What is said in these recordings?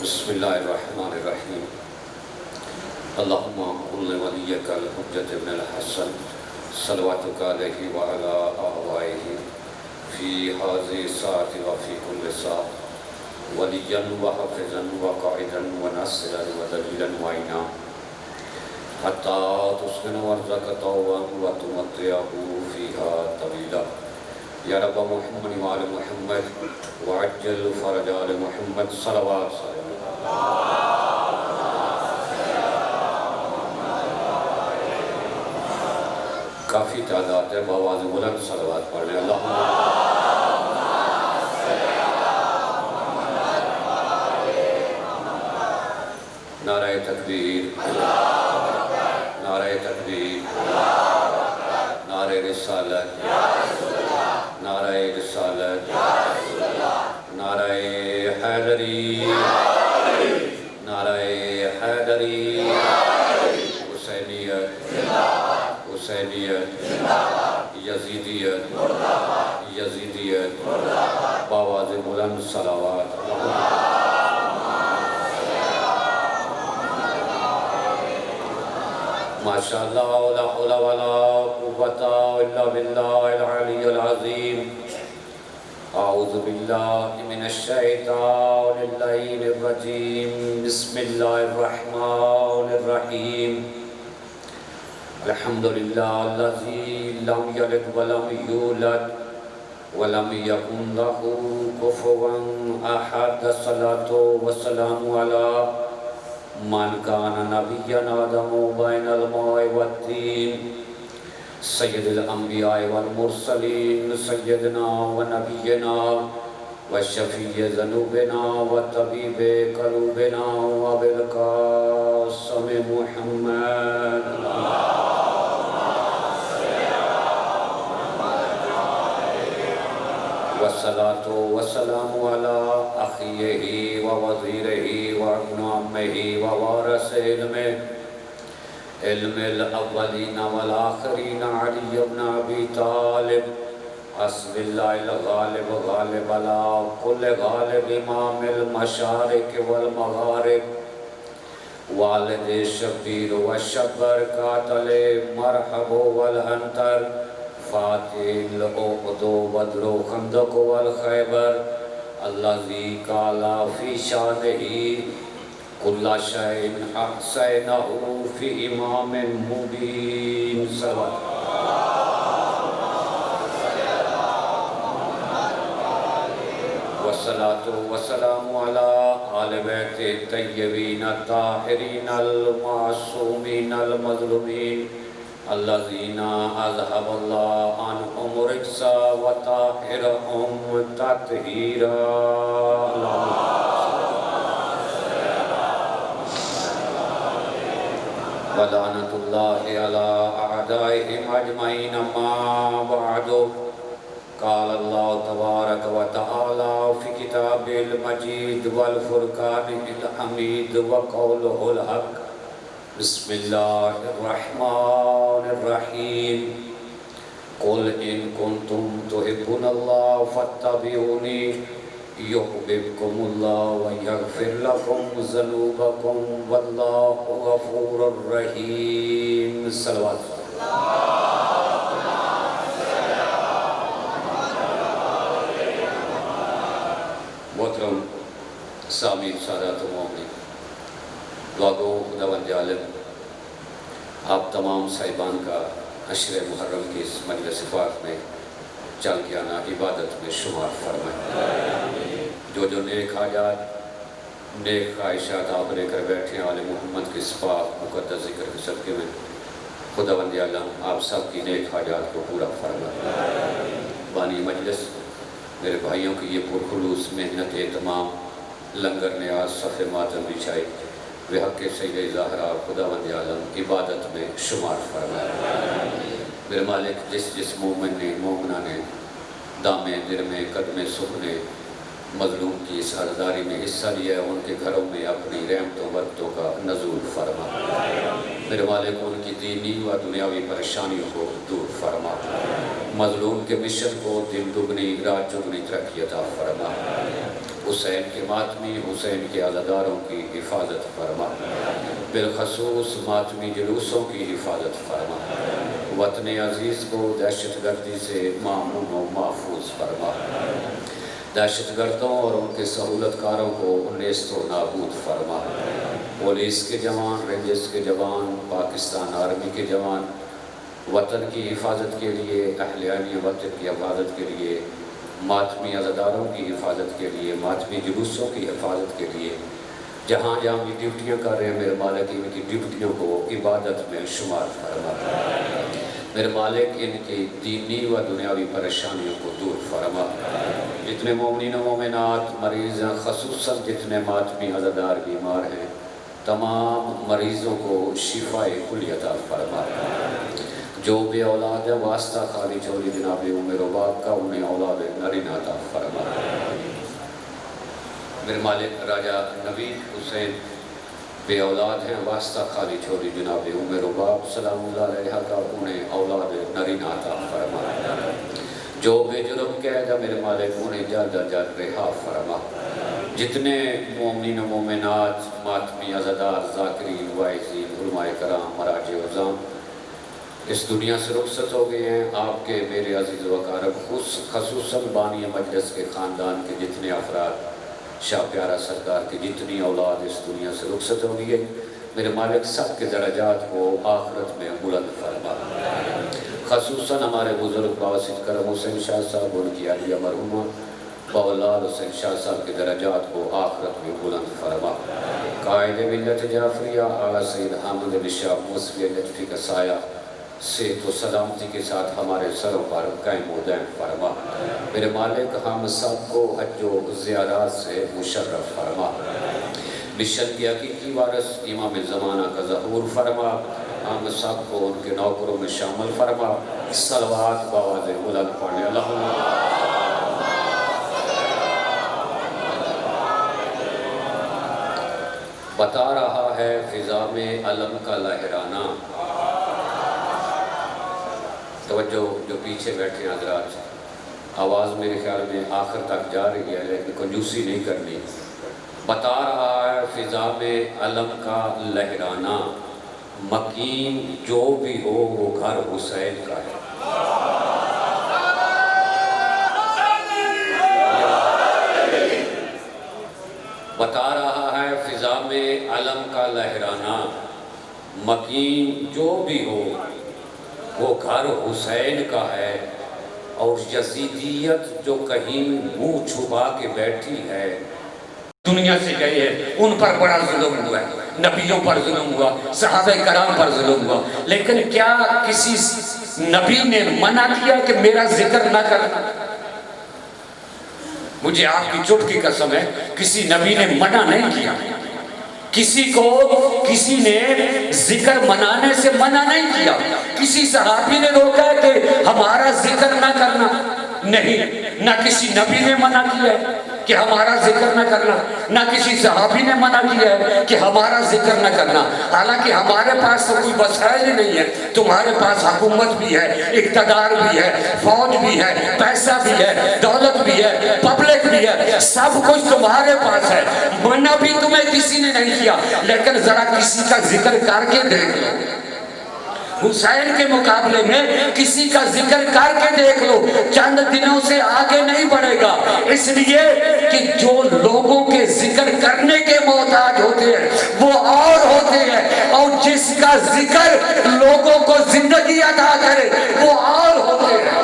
بسم اللہ الرحمن الرحیم اللہم قل ولیک الحجۃ ابن الحسن صلواتک علیہ وعلی آبائہ فی ہذہ الساعۃ وفی کل ساعۃ ولیا وحافظا وقائدا وناصرا ودلیلا معینا حتی تسکن ارضک طوعا وتمتعہ فیہا طویلا یا رب محمد وآل محمد وعجل فرج آل محمد صلوات کافی تعداد ہے، بآواز بلند صلوات پڑھ لیں۔ اللہم نعرہ تکبیر، نعرہ تکبیر، نعرہ رسالت، نعرہ رسالت، نعرہ حیدری، نعرہ حیدری، حسینیت، حسینیت، یزیدیت، یزیدیت، بآواز بلند صلوات۔ ماشاءاللہ لا حول ولا قوة الا باللہ العلی العظیم۔ اعوذ باللہ من الشیطان اللعین الرجیم، بسم اللہ الرحمن الرحیم۔ الحمدللہ الذی لم یلد ولم یولد ولم یکن لہ کفوا احد، الصلاة والسلام علی من کان نبیا آدم بین الماء والطین، سید الانبیاء والمرسلین، سیدنا و نبینا و شفیع ذنوبنا و طبیب قلوبنا و ابوالقاسم محمد والصلاة والسلام على أخيه ووزيره وابن عمه ووارث علم الأولين والآخرين علي بن أبي طالب، حسب الله الغالب غالب على كل غالب، إمام المشارق والمغارب، والد الشبير والشبر، قاتل مرحب والأنتر، فاتح العقد بدر خندق والخیبر، الذی قال فی شانہ کل شیء احصینہ فی امام مبین۔ والصلاة والسلام علی آل بیت الطیبین الطاہرین المعصومین المظلومین، الذین اذهب اللہ عنہم الرجس وطہرہم تطہیرا۔ ولعنۃ اللہ علی اعدائہم اجمعین، اما بعد، قال اللہ تبارک و تعالی فی کتابہ المجید والفرقان الحمید وقولہ الحق۔ بسم اللہ الرحمن الرحیم، قل ان کنتم تحبون اللہ فاتبعونی یحببکم اللہ ویغفر لکم ذنوبکم واللہ غفور الرحیم۔ صلوات۔ محترم سامعین، سادات و مومنین، دعا گو خداوند عالم آپ تمام صاحبان کا عشر محرم کی اس مجلس پاک میں چل کے آنا عبادت میں شمار فرمائے۔ جو نیک حاجات، نیک خواہشات آپ لے کر بیٹھے ہیں آل محمد کے اس پاک مقدس ذکر کے صدقے میں، خداوند عالم آپ سب کی نیک حاجات کو پورا فرمائے۔ بانی مجلس میرے بھائیوں کی یہ پرخلوص محنت اہتمام، لنگر نیاز، صف ماتم بچھائی، بحق سید ظاہرہ خداوند عالم عبادت میں شمار فرمائے۔ میرے مالک جس مومن نے، مومنہ نے دامے درمے قدمے سخنے مظلوم کی اس عرضداری میں حصہ لیا ہے، ان کے گھروں میں اپنی رحمتوں برکتوں کا نزول فرما۔ میرے مالک ان کی دینی و دنیاوی پریشانیوں کو دور فرما۔ مظلوم کے مشن کو دن دگنی رات چگنی ترقی عطا فرما۔ حسین کے ماتمی حسین کے عزاداروں کی حفاظت فرما، بالخصوص ماتمی جلوسوں کی حفاظت فرما، وطن عزیز کو دہشت گردی سے مامون و محفوظ فرما، دہشت گردوں اور ان کے سہولت کاروں کو نیست و نابود فرما، پولیس کے جوان، رینجرز کے جوان، پاکستان آرمی کے جوان وطن کی حفاظت کے لیے، اہلیان وطن کی حفاظت کے لیے، ماتمی عزاداروں کی حفاظت کے لیے، ماتمی جلوسوں کی حفاظت کے لیے جہاں جہاں بھی ڈیوٹیاں کر رہے ہیں، میرے مالک ان کی ڈیوٹیوں کو عبادت میں شمار فرما، میرے مالک ان کی دینی و دنیاوی پریشانیوں کو دور فرما، جتنے مومنین و مومنات مریض ہیں، خصوصاً جتنے ماتمی عزادار بیمار ہیں، تمام مریضوں کو شفاء کلی عطا فرما، جو بے اولاد ہے واسطہ خالی چولی جناب عمر و باپ کا انہیں اولاد نرین عطا فرما، میرے مالک راجہ نوید حسین بے اولاد ہیں، واسطہ خالی چولی جناب عمر و باپ سلام اللہ علیہ کا انہیں اولاد نرین عطا فرما، جو بے جرم قید ہے میرے مالک انہیں جلد از جلد رہا فرما، جتنے مومنین و مومنات ماتمی عزادار ذاکرین واعظین علماء کرام مراجع عظام اس دنیا سے رخصت ہو گئے ہیں، آپ کے میرے عزیز و اقارب خصوصاً بانی مجلس کے خاندان کے جتنے افراد، شاہ پیارا سرکار کی جتنی اولاد اس دنیا سے رخصت ہو گئی ہے، میرے مالک سب کے درجات کو آخرت میں بلند فرما، خصوصاً ہمارے بزرگ بابا سید کرم حسین شاہ صاحب ان کی عالیہ مرحومہ بابا لال حسین شاہ صاحب کے درجات کو آخرت میں بلند فرما، قائد ملت جعفریہ اعلیٰ سید حامد علی شاہ موسوی لطفی کا سایہ صحت و سلامتی کے ساتھ ہمارے سروں پر قائم و دائم فرما، میرے مالک ہم سب کو حج و زیارات سے مشرف فرما، مشن کی حقیقی وارث امام زمانہ کا ظہور فرما، ہم سب کو ان کے نوکروں میں شامل فرما، صلوات بآواز بلند پڑھنے اللہم بتا رہا ہے فضا میں علم کا لہرانا، توجہ جو پیچھے بیٹھے ہیں حضرات، آواز میرے خیال میں آخر تک جا رہی ہے لیکن کنجوسی نہیں کرنی، بتا رہا ہے فضا میں علم کا لہرانا، مکین جو بھی ہو وہ گھر حسین کا ہے، بتا رہا ہے فضا میں علم کا لہرانا، مکین جو بھی ہو وہ گھر حسین کا ہے، اور یزیدیت جو کہیں منہ چھپا کے بیٹھی ہے، دنیا سے گئے ہیں، ان پر بڑا ظلم ہوا ہے، نبیوں پر ظلم ہوا، صحابہ کرام پر ظلم ہوا، لیکن کیا کسی نبی نے منع کیا کہ میرا ذکر نہ کرنا؟ مجھے آپ کی چوٹ کی قسم ہے کسی نبی نے منع نہیں کیا، کسی کو کسی نے ذکر منانے سے منع نہیں کیا، کسی صحابی نے روکا ہے کہ ہمارا ذکر نہ کرنا، نہیں، نہ کسی نبی نے منع کیا ہے کہ ہمارا ذکر نہ کرنا، نہ کسی صحابی نے منع کیا ہے کہ ہمارا ذکر نہ کرنا، حالانکہ ہمارے پاس تو کوئی وسائل ہی نہیں ہے، تمہارے پاس حکومت بھی ہے، اقتدار بھی ہے، فوج بھی ہے، پیسہ بھی ہے، دولت بھی ہے، پبلک بھی ہے، سب کچھ تمہارے پاس ہے، منع بھی تمہیں کسی نے نہیں کیا، لیکن ذرا کسی کا ذکر کر کے دیکھ لو، حسین کے مقابلے میں کسی کا ذکر کر کے دیکھ لو، چند دنوں سے آگے نہیں بڑھے گا، اس لیے کہ جو لوگوں کے ذکر کرنے کے محتاج ہوتے ہیں وہ اور ہوتے ہیں، اور جس کا ذکر لوگوں کو زندگی عطا کرے وہ اور ہوتے ہیں۔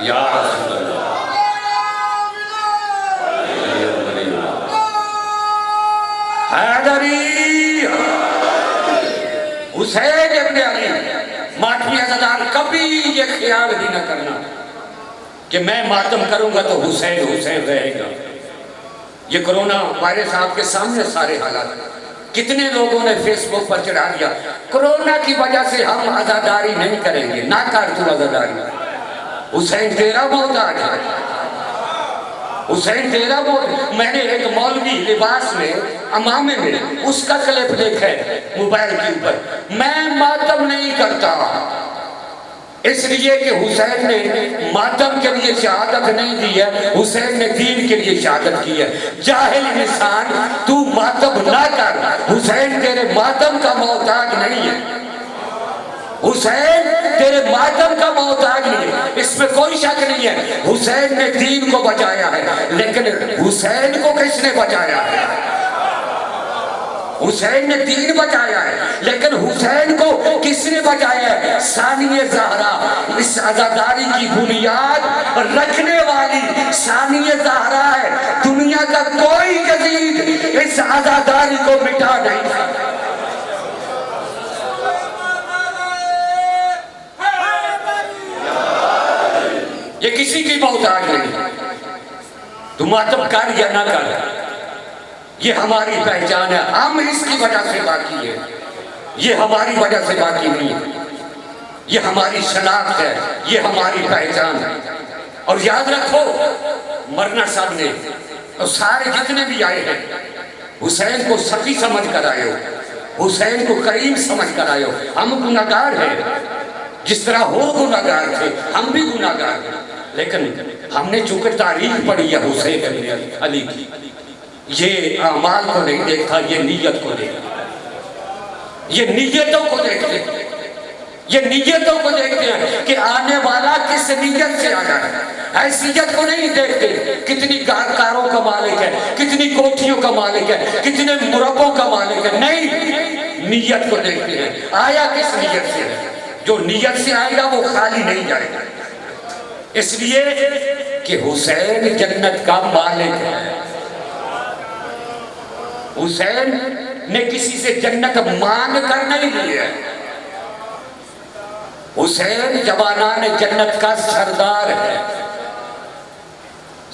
یا رسول اللہ حیدری حسین ابن علی ماتمی عزادار، کبھی یہ خیال بھی نہ کرنا کہ میں ماتم کروں گا تو حسین حسین رہے گا۔ یہ کرونا وائرس آپ کے سامنے سارے حالات، کتنے لوگوں نے فیس بک پر چڑھا دیا کرونا کی وجہ سے ہم عزاداری نہیں کریں گے، نہ کر تو عزاداری، حسین تیرا محتاج ہے، حسین تیرا بول. میں نے ایک مولوی لباس میں امامے میں اس کا کلپ دیکھا ہے موبائل کے اوپر. میں ماتم نہیں کرتا اس لیے کہ حسین نے ماتم کے لیے شہادت نہیں دی ہے, حسین نے دین کے لیے شہادت کی ہے. جاہل انسان تو ماتم نہ کر, حسین تیرے ماتم کا محتاج نہیں ہے. حسین تیرے ماتم کا محتاج نہیں ہے, اس میں کوئی شک نہیں ہے. حسین نے دین کو بچایا ہے, لیکن حسین کو کس نے بچایا ہے؟ حسین نے دین بچایا ہے, لیکن حسین کو کس نے بچایا ہے؟ ثانی زہرا, اس عزاداری کی بنیاد رکھنے والی ثانی زہرا ہے. دنیا کا کوئی جدید اس عزاداری کو مٹا نہیں سکتا. یہ کسی کی محتاج نہیں. تو ماتم کر یا نہ کر, یہ ہماری پہچان ہے. ہم اس کی وجہ سے باقی ہیں, یہ ہماری وجہ سے باقی نہیں ہے. یہ ہماری شناخت ہے, یہ ہماری پہچان ہے. اور یاد رکھو, مرنا سب نے, اور سارے جتنے بھی آئے ہیں حسین کو سخی سمجھ کر آئے ہو, حسین کو کریم سمجھ کر آئے ہو. ہم گناہگار ہیں, جس طرح وہ گناہگار تھے ہم بھی گناہگار ہیں, لیکن ہم نے چونکہ تاریخ پڑھی ہے حسین علی کی, یہ اعمال کو نہیں دیکھا, یہ نیت کو دیکھا. یہ نیتوں کو دیکھتے ہیں, یہ نیتوں کو دیکھتے ہیں کہ آنے والا کس نیت سے آنا ہے. حیثیت کو نہیں دیکھتے, کتنی کاروں کا مالک ہے, کتنی کوٹھیوں کا مالک ہے, کتنے مربوں کا مالک ہے. نہیں, نیت کو دیکھتے ہیں, آیا کس نیت سے ہے. جو نیت سے آئے گا وہ خالی نہیں جائے گا. اس لیے کہ حسین جنت کا مالک ہے. حسین نے کسی سے جنت مانگ کر نہیں لی ہے. حسین جوانان جنت کا سردار ہے.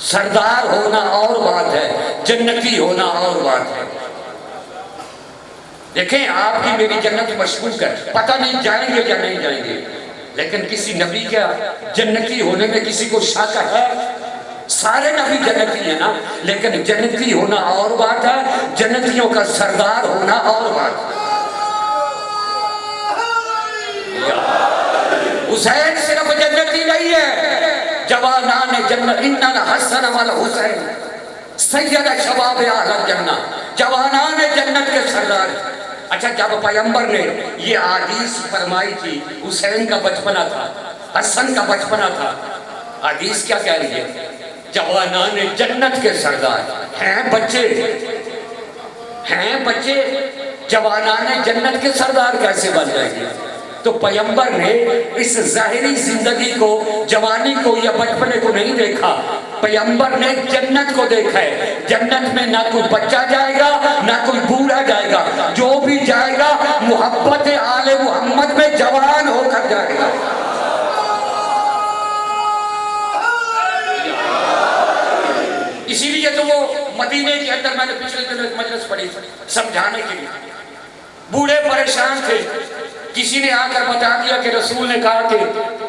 سردار ہونا اور بات ہے, جنتی ہونا اور بات ہے. دیکھیں, آپ کی میری جنت مشکوک ہے, پتہ نہیں جائیں گے یا نہیں جائیں گے, لیکن کسی نبی کا جنتی ہونے میں کسی کو شک ہے؟ سارے نبی جنتی ہیں نا, لیکن جنتی ہونا اور بات ہے, جنتیوں کا سردار ہونا اور بات ہے. حسین صرف جنتی نہیں ہے, جوانان جنت, انن حسن والحسین سید شباب اہل الجنہ, جوانان جنت کے سردار. اچھا, جب پیغمبر نے یہ حدیث فرمائی تھی, حسین کا بچپنا تھا, حسن کا بچپنا تھا, حدیث کیا کہہ رہی ہے؟ جوانان جنت کے سردار ہیں بچے, ہیں بچے, جوانان جنت کے سردار کیسے بن جائیں گے؟ تو پیغمبر نے اس ظاہری زندگی کو, جوانی کو یا بچپنے کو نہیں دیکھا, پیغمبر نے جنت کو دیکھا ہے. جنت میں نہ کوئی بچہ جائے گا, نہ کوئی بوڑھا جائے گا, جو بھی جائے گا محبت آل محمد میں جوان ہو کر جائے گا. اسی لیے تو وہ مدینے کے اندر, میں نے پچھلے دن ایک مجلس پڑھی سمجھانے کے لیے, بوڑھے پریشان تھے, کسی نے آ کر بتا دیا کہ رسول نے کہا کہ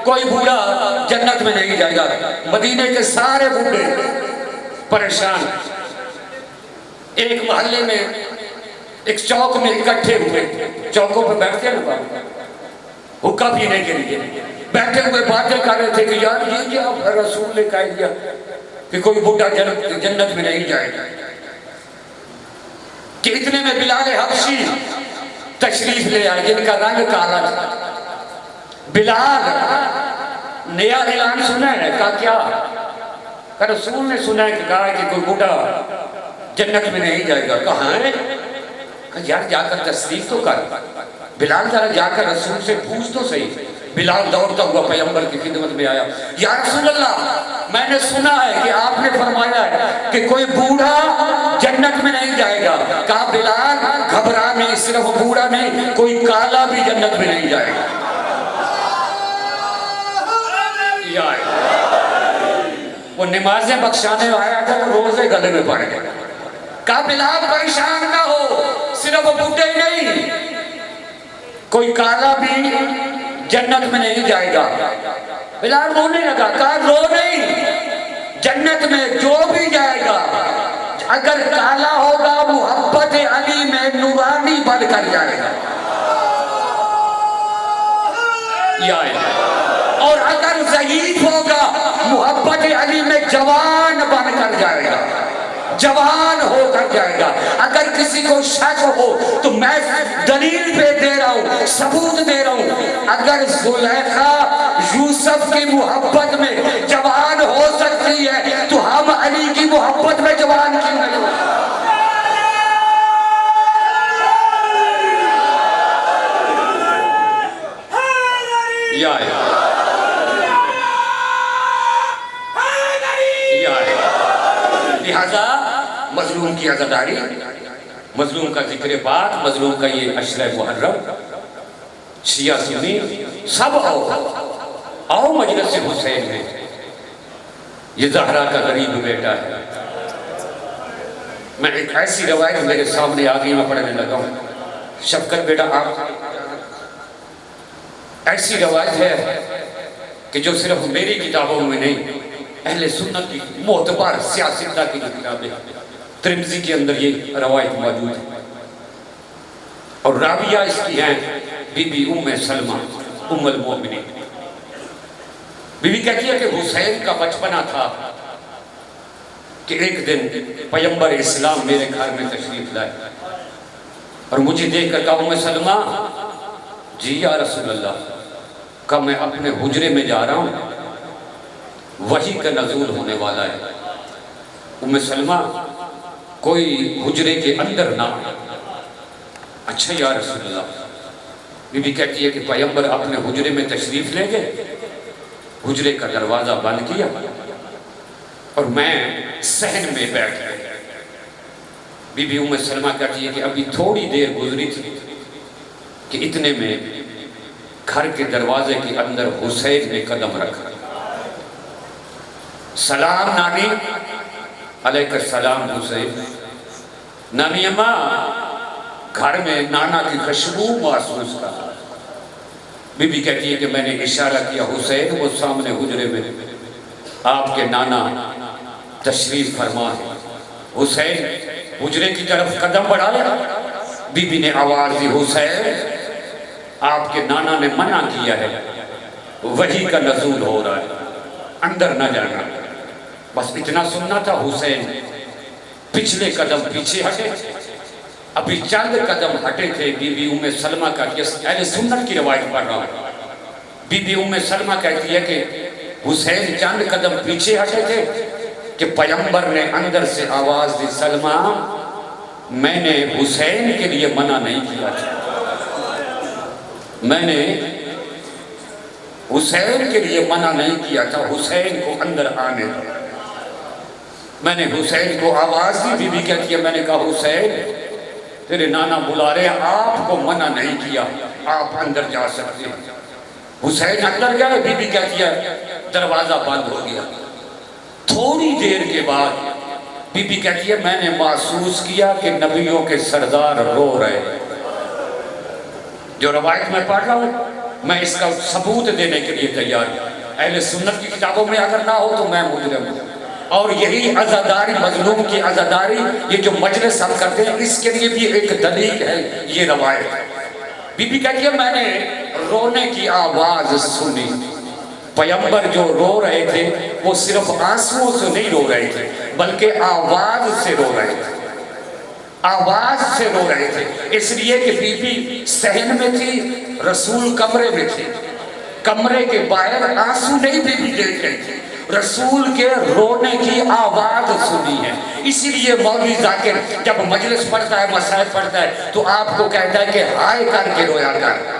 کوئی بوڑھا جنت میں نہیں جائے گا. مدینے کے سارے بوڑھے پریشان, ایک محلے میں ایک چوک میں اکٹھے ہوئے, چوکوں پہ بیٹھتے ہیں حکا پینے کے لیے, بیٹھے ہوئے باتیں کر رہے تھے کہ یار یہ کیا رسول نے کہہ دیا کہ کوئی بوڑھا جنت میں نہیں جائے گا. کہ اتنے میں بلال حبشی تشریف لے آئے, جن کا رنگ کالا تھا. بلال, نیا اعلان سنا ہے؟ کہا کیا؟ کہ رسول نے سنا ہے کہ کہا کہ کوئی بوڑھا جنت میں نہیں جائے گا. کہاں ہے؟ کہ یار جا کر تصدیق تو کر. بلال ذرا جا کر رسول سے پوچھ تو صحیح. بلال دوڑتا ہوا پیغمبر کی خدمت میں آیا, یا رسول اللہ, میں نے سنا ہے کہ آپ نے فرمایا ہے کہ کوئی بوڑھا جنت میں نہیں جائے گا. کہا بلال گھبرا نہیں, صرف بوڑھا نہیں, کوئی کالا بھی جنت میں نہیں جائے گا. وہ نمازیں بخشانے آیا تھا, روزے گلے میں پڑ گئے. کہا بلال پریشان نہ ہو, صرف بوڑھے نہیں, کوئی کالا بھی جنت میں نہیں جائے گا. بلال رونے لگا. کہا رو نہیں, جنت میں جو بھی جائے گا اگر کالا ہوگا محبت علی میں نورانی بن کر جائے گا، اور اگر ضعیف ہوگا محبت علی میں جوان بن کر جائے گا، جوان ہو کر جائے گا۔ اگر کسی کو شک ہو تو میں دلیل پہ دے رہا ہوں، ثبوت دے رہا ہوں، اگر زلیخا یوسف کی محبت میں جوان ہو سکتی ہے تو ہم علی کی محبت میں جوان کیوں نہیں ہو؟ لہذا مظلوم کی عزاداری، مظلوم کا ذکر بات، مظلوم کا یہ عشرہ محرم، شیعہ سنی سب آؤ مجلس حسین میں، یہ زہرا کا غریب بیٹا ہے۔ میں ایک ایسی روایت میرے سامنے آ گئی، میں پڑھنے لگا ہوں، شفقت بیٹا آپ، ایسی روایت ہے کہ جو صرف میری کتابوں میں نہیں، اہل سنت کی معتبر سیاستہ کی کتابیں، ترمذی کے اندر یہ روایت موجود ہے، اور راویہ اس کی ہیں بی بی ام سلمہ ام المؤمنین۔ بی بی کہتی ہے کہ حسین کا بچپنا تھا کہ ایک دن پیغمبر اسلام میرے گھر میں تشریف لائے اور مجھے دیکھ کر کہا ام سلمہ جی یا رسول اللہ، کہ میں اپنے حجرے میں جا رہا ہوں، وحی کا نزول ہونے والا ہے۔ ام سلمہ کوئی حجرے کے اندر نہ، اچھا یا رسول اللہ۔ بی بی کہتی ہے کہ پیغمبر اپنے حجرے میں تشریف لے گئے، حجرے کا دروازہ بند کیا اور میں صحن میں بیٹھ گیا۔ بی بی ام سلمہ کہتی ہے کہ ابھی تھوڑی دیر گزری تھی کہ اتنے میں گھر کے دروازے کے اندر حسین نے قدم رکھا۔ سلام نانی، علیکہ السلام حسین۔ نانی اماں، گھر میں نانا کی خوشبو محسوس کر۔ بی بی کہتی ہے کہ میں نے اشارہ کیا حسین، وہ سامنے حجرے میں آپ کے نانا تشریف فرما ہے۔ حسین حجرے کی طرف قدم بڑھایا، بی بی نے آواز دی حسین آپ کے نانا نے منع کیا ہے، وحی کا نزول ہو رہا ہے، اندر نہ جانا۔ بس اتنا سننا تھا۔ حسین پچھلے قدم پیچھے ہٹے، ابھی چند قدم ہٹے تھے، بی بی ام سلمہ کا، اہل سنت کی روایت پڑھ رہا ہوں، بی بی ام سلمہ کہتی ہے کہ حسین چند قدم پیچھے ہٹے تھے کہ پیغمبر نے اندر سے آواز دی سلمہ میں نے حسین کے لیے منع نہیں کیا تھا، میں نے حسین کے لیے منع نہیں کیا تھا، حسین کو اندر آنے دو۔ میں نے حسین کو آواز دی، بی بی کہتی ہے میں نے کہا حسین تیرے نانا بلا رہے ہیں، آپ کو منع نہیں کیا، آپ اندر جا سکتے ہیں۔ حسین اندر گئے، بی بی کہتی ہے دروازہ بند ہو گیا۔ تھوڑی دیر کے بعد بی بی کہتی ہے میں نے محسوس کیا کہ نبیوں کے سردار رو رہے ہیں۔ جو روایت میں پڑھ رہا ہوں میں اس کا ثبوت دینے کے لیے تیار ہوں، اہل سنت کی کتابوں میں اگر نہ ہو تو میں مجرم ہوں۔ اور یہی عزاداری، مظلوم کی عزاداری، یہ جو مجلس ہم کرتے ہیں اس کے لیے بھی ایک دلیل ہے یہ روایت۔ بی بی کہتی ہے میں نے رونے کی آواز سنی، پیغمبر جو رو رہے تھے وہ صرف آنسوؤں سے نہیں رو رہے تھے بلکہ آواز سے رو رہے تھے، آواز سے رو رہے تھے، اس لیے کہ بی بی صحن میں تھی، رسول کمرے میں تھے، کمرے کے باہر آنسو نہیں بی بی دیکھ رہی تھی، رسول کے رونے کی آواز سنی ہے۔ اسی لیے مولوی ذاکر جب مجلس پڑھتا ہے، مسائل پڑھتا ہے تو آپ کو کہتا ہے کہ ہائے کر کے رویا کر،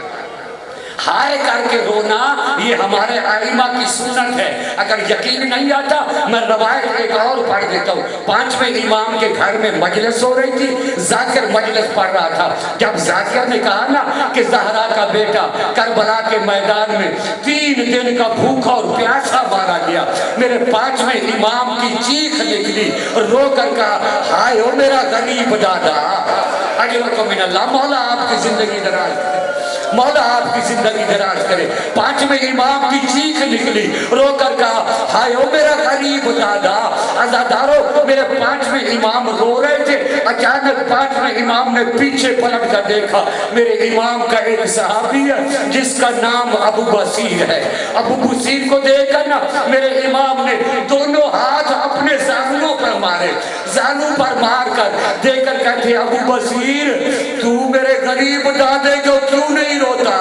ہائے کر کے رونا یہ ہمارے ائمہ کی سنت ہے۔ اگر یقین نہیں آتا میں روایت ایک اور پڑھ دیتا ہوں۔ 5ویں امام کے گھر میں مجلس ہو رہی تھی، ذاکر مجلس پڑھ رہا تھا، جب ذاکر نے کہا نا کہ زہرا کا بیٹا کربلا کے میدان میں 3 دن کا بھوکا اور پیاسا مارا گیا، میرے 5ویں امام کی چیخ نکلی، رو کر کہا ہائے او میرا غریب دادا، اجرکم من اللہ، مولا آپ کی زندگی دراز کرے۔ مولا آپ کی زندگی دراز کرے۔ پانچویں امام کی چیخ نکلی، رو کر کہا ہائے او میرا غریب دادا۔ عزادارو میرے پانچویں امام رو رہے تھے، اچانک پانچویں امام نے پیچھے پلٹ کر دیکھا، میرے امام کا ایک صحابی ہے جس کا نام ابو بصیر ہے۔ ابو بصیر کو دیکھ کر نا میرے امام نے دونوں ہاتھ اپنے زانوں پر مارے، زانوں پر مار کر دے کر کہتے ابو بصیر تو میرے غریب دادے کو کیوں نہیں روتا؟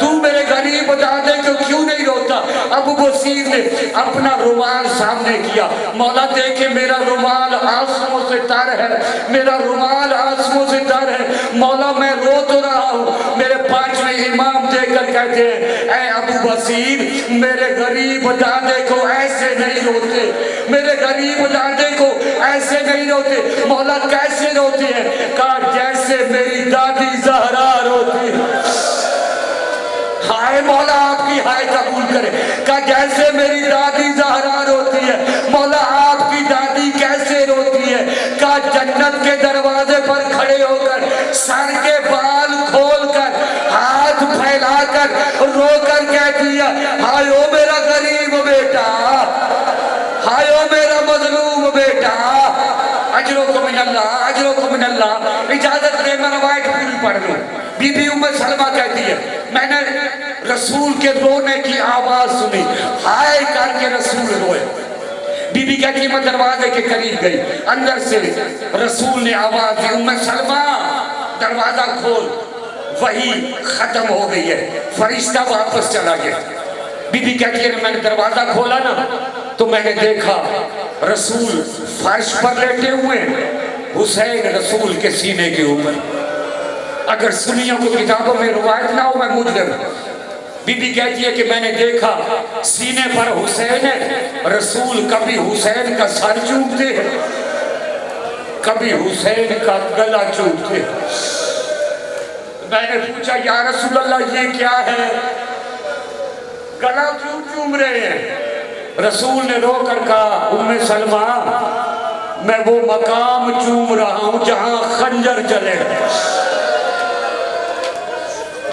تو میرے غریب دادے کو کیوں نہیں روتا؟ ابو بصیر نے اپنا رومال سامنے کیا، مولا دیکھے میرا رومال آنسوؤں سے تر ہے، میرا رومال آنسوؤں سے تر ہے، مولا میں رو تو رہا ہوں۔ میرے پانچویں امام دیکھ کر کہتے ہیں اے ابو بصیر میرے غریب دادے کو ایسے نہیں روتے، میرے غریب دادے کو ایسے نہیں روتے۔ مولا کیسے روتے ہیں؟ کہا جیسے میری دادی زہرا روتی ہے۔ ہائے مولا آپ کی ہائے قبول کرے۔ کہا جیسے میری دادی زہرا روتی ہے۔ مولا آپ کی دادی کیسے روتی ہے؟ کہا جنت کے دروازے پر کھڑے ہو کر سر کے بال کھول کر ہاتھ پھیلا کر رو کر کہتی ہے ہائے او میرا غریب بیٹا، ہائے او میرا مظلوم بیٹا، اجرکم من اللہ، اجرکم من اللہ۔ اجازت دے میں روایت پوری پڑھ لوں۔ بی بی ام سلمہ کہتی ہے میں نے رسول کے رونے کی آواز سنی، ہائے کر کے رسول روئے۔ بی بی کہتی ہے میں دروازے کے قریب گئی، اندر سے رسول نے آواز دی ام سلمہ دروازہ کھول، وہی ختم ہو گئی ہے، فرشتہ واپس چلا گیا۔ بی بی کہتی ہے میں نے دروازہ کھولا نا تو میں نے دیکھا رسول فرش پر لیٹے ہوئے، حسین رسول کے سینے کے اوپر۔ اگر سنیوں کو کتابوں میں روایت نہ ہو میں مجرم۔ بی بی کہتی ہے کہ میں نے دیکھا سینے پر حسین ہے، رسول کبھی حسین کا سر چومتے ہیں، کبھی حسین کا گلا چومتے ہیں۔ میں نے پوچھا یا رسول اللہ یہ کیا ہے، گلا کیوں چوم رہے ہیں؟ رسول نے رو کر کہا ام سلمہ میں وہ مقام چوم رہا ہوں جہاں خنجر چلے گا،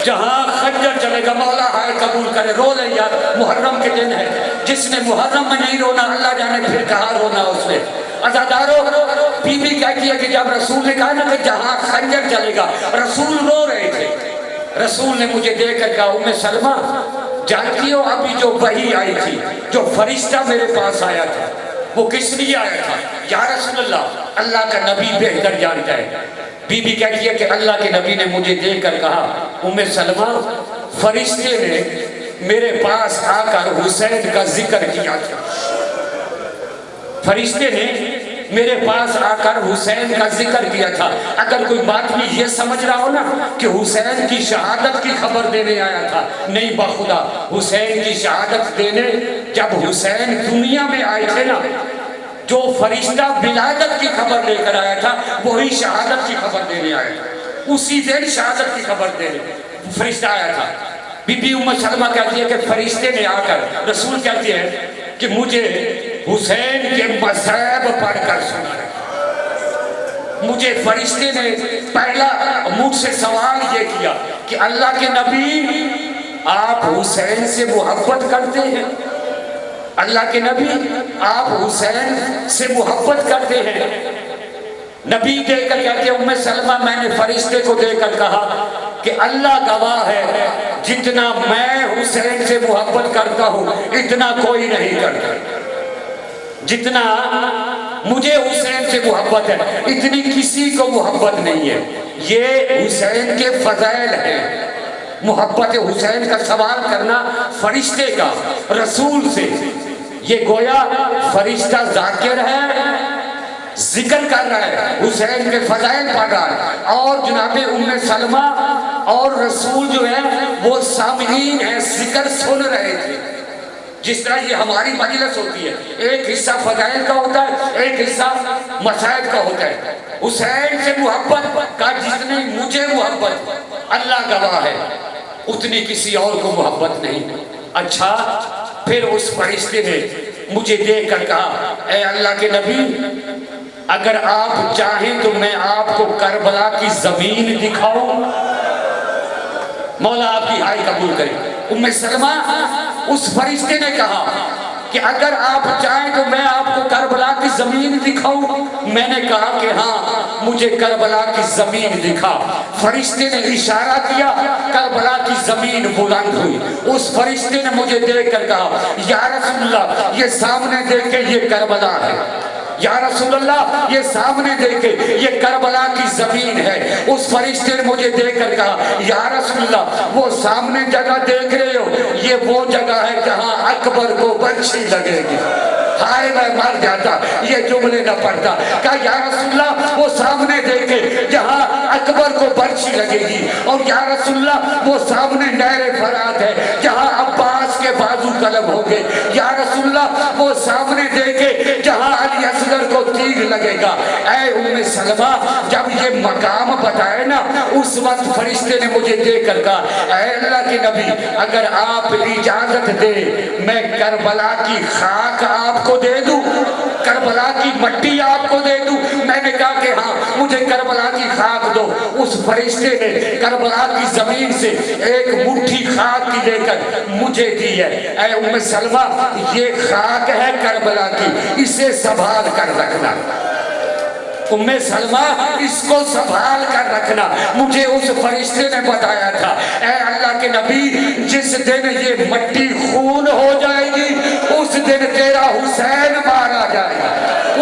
جہاں خنجر چلے گا۔ مولا ہائے قبول کرے، رو لے یار، محرم کے دن ہے، جس نے محرم میں نہیں رونا اللہ جانے پھر کہاں رونا اس نے۔ عزادارو بی بی کہتی ہے کہ جب رسول نے کہا نا کہ جہاں خنجر چلے گا، رسول رو رہے تھے۔ رسول نے مجھے دیکھ کر کہا ام سلمہ جانتی ہو ابھی جو وحی آئی تھی، جو فرشتہ میرے پاس آیا تھا وہ کس لیے آیا تھا؟ یا رسول اللہ اللہ کا نبی بہتر جانتا ہے۔ بی بی کہتی ہے کہ اللہ کے نبی نے مجھے دیکھ کر کہا ام سلمہ فرشتے نے میرے پاس آ کر حسین کا ذکر کیا تھا، فرشتے نے میرے پاس آ کر حسین کا ذکر کیا تھا۔ اگر کوئی بات بھی یہ سمجھ رہا ہو نا کہ حسین کی شہادت کی خبر دینے آیا تھا، نہیں بخدا حسین کی شہادت دینے جب حسین دنیا میں آئے تھے نا، جو فرشتہ ولادت کی خبر لے کر آیا تھا وہی شہادت کی خبر دینے آیا تھا، اسی دن شہادت کی خبر دینے فرشتہ آیا تھا۔ بی بی ام سلمہ کہتی ہے کہ فرشتے نے آ کر، رسول کہتے ہیں کہ مجھے حسین کے مذہب پڑھ کر سنا، مجھے فرشتے نے پہلا مجھ سے سوال یہ کیا کہ اللہ کے نبی آپ حسین سے محبت کرتے ہیں؟ اللہ کے نبی آپ حسین سے محبت کرتے ہیں؟ نبی دیکھ کر کہتے ہیں ام سلمہ میں نے فرشتے کو دیکھ کر کہا کہ اللہ گواہ ہے جتنا میں حسین سے محبت کرتا ہوں اتنا کوئی نہیں کرتا، جتنا مجھے حسین سے محبت ہے اتنی کسی کو محبت نہیں ہے۔ یہ حسین کے فضائل ہیں، محبت حسین کا سوال کرنا فرشتے کا رسول سے، یہ گویا فرشتہ ذاکر ہے، ذکر کر رہا ہے، حسین کے فضائل پڑھ رہا ہے، اور جناب ام سلمہ اور رسول جو ہے وہ سامعین ہیں، ذکر سن رہے تھے۔ جس طرح یہ ہماری مجلس ہوتی ہے، ایک حصہ فضائل کا ہوتا ہے، ایک حصہ مصائب کا ہوتا ہے۔ حسین سے محبت کا جتنی مجھے محبت اللہ گواہ ہے اتنی کسی اور کو محبت نہیں۔ اچھا پھر اس فرشتے نے مجھے دیکھ کر کہا اے اللہ کے نبی اگر آپ چاہیں تو میں آپ کو کربلا کی زمین دکھاؤں، مولا آپ کی ہائے قبول کرے۔ ام سلمہ اس فرشتے نے کہا کہ اگر آپ چاہیں تو میں آپ کو کربلا کی زمین دکھاؤں؟ میں نے کہا کہ ہاں مجھے کربلا کی زمین دکھا۔ فرشتے نے اشارہ کیا، کربلا کی زمین بلند ہوئی۔ اس فرشتے نے مجھے دیکھ کر کہا یا رسول اللہ یہ سامنے دیکھیں یہ کربلا ہے، یا رسول اللہ یہ سامنے دیکھیں یہ کربلا کی زمین ہے۔ اس فرشتے نے مجھے دیکھ کر کہا یا رسول اللہ وہ سامنے جگہ دیکھ رہے ہو یہ وہ جگہ ہے جہاں اکبر کو برچھی لگے گی۔ ہائے میں مر جاتا یہ جملے نہ پڑھتا۔ کہا یا رسول اللہ وہ سامنے دیکھے جہاں اکبر کو برچھی لگے گی، اور یا رسول اللہ وہ سامنے نہر فرات ہے جہاں عباس کے بازو قلم ہوں گے۔ یا رسول اللہ وہ سامنے دیکھے جہاں علی اصغر کو تیر لگے گا۔ اے ام سلمہ جب یہ مقام بتائے نا اس وقت فرشتے نے مجھے دیکھ کر کہا اے اللہ کے نبی اگر آپ اجازت دے میں کربلا کی خاک آپ کو دے دوں، کربلا کی مٹی آپ کو دے دوں؟ میں نے کہا کہ ہاں مجھے کربلا کی خاک دو۔ اس فرشتے نے کربلا کی زمین سے ایک مٹھی خاک کی لے کر مجھے دی ہے۔ اے ام سلمہ یہ خاک ہے کربلا کی، اسے سنبھال کر رکھنا۔ ام سلمہ اس کو سنبھال کر رکھنا، مجھے اس فرشتے نے بتایا تھا۔ اے اللہ کے نبی جس دن یہ مٹی خون ہو جائے گی اس دن تیرا حسین مارا جائے گا،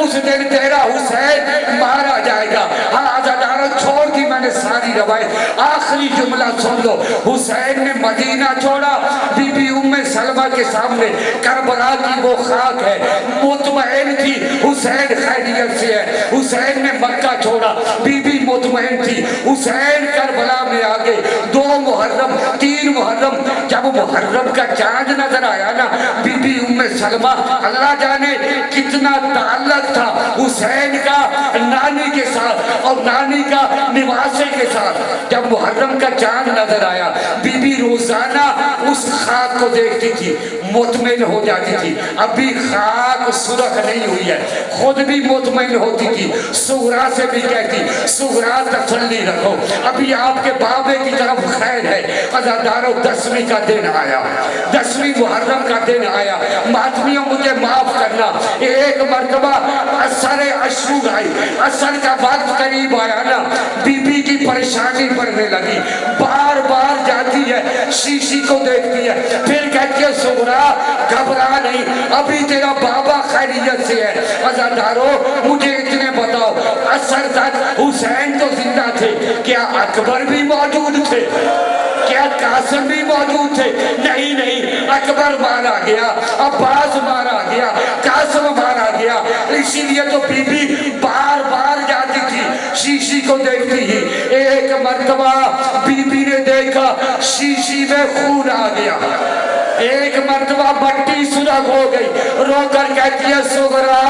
اس دن تیرا حسین مارا جائے گا۔ ہاں عزاداروں چھوڑ دی میں نے ساری روایت، آخری جملہ سن لو۔ حسین نے مدینہ چھوڑا، بی بی ام سلمہ کے سامنے کربلا کی وہ خاک ہے، مطمئن تھی حسین خیریت سے ہے۔ حسین نے مکہ چھوڑا، بی بی مطمئن تھی حسین کربلا میں آگے۔ 2 محرم 3 محرم جب محرم کا چاند نظر آیا نا بی بی ام سلمہ اللہ جانے کتنا تعلق تھا حسین کا نانی کے ساتھ اور نانی کا نواسے کے ساتھ۔ جب محرم کا چاند نظر آیا بی بی روزانہ اس خاک کو دیکھتی تھی، مطمئن ہو جاتی تھی ابھی خاک سرخ نہیں ہوئی ہے، خود بھی مطمئن ہوتی تھی، سغرا سے بھی کہتی سغرا تسلی رکھو ابھی آپ کے بابے کی طرف خیر ہے۔ عزاداروں 10ویں کا دن آیا، 10ویں محرم کا دن آیا۔ ماتمیوں مجھے معاف کرنا، ایک مرتبہ اثر عشور آئی، اثر کا وقت قریب آیا نا بی بی کی پریشانی بڑھنے لگی، بار بار جاتی ہے شیشی کو دیکھتی ہے، پھر کہتی ہے سغرا گھبرا نہیں ابھی تیرا بابا خیریت سے ہے۔ عزاداروں مجھے اتنے بتاؤ اثر تک حسین تو زندہ تھے، کیا اکبر بھی موجود تھے؟ کیا قاسم بھی موجود تھے؟ نہیں، اکبر مارا گیا، عباس مارا گیا، قاسم مارا گیا۔ اسی لیے تو بی بی بار بار جاتی تھی شیشی کو دیکھتی ہی۔ ایک مرتبہ بی بی نے دیکھا شیشی میں خون آ گیا، ایک مرتبہ مٹی سرخ ہو گئی، رو کر کہتی ہے سغرا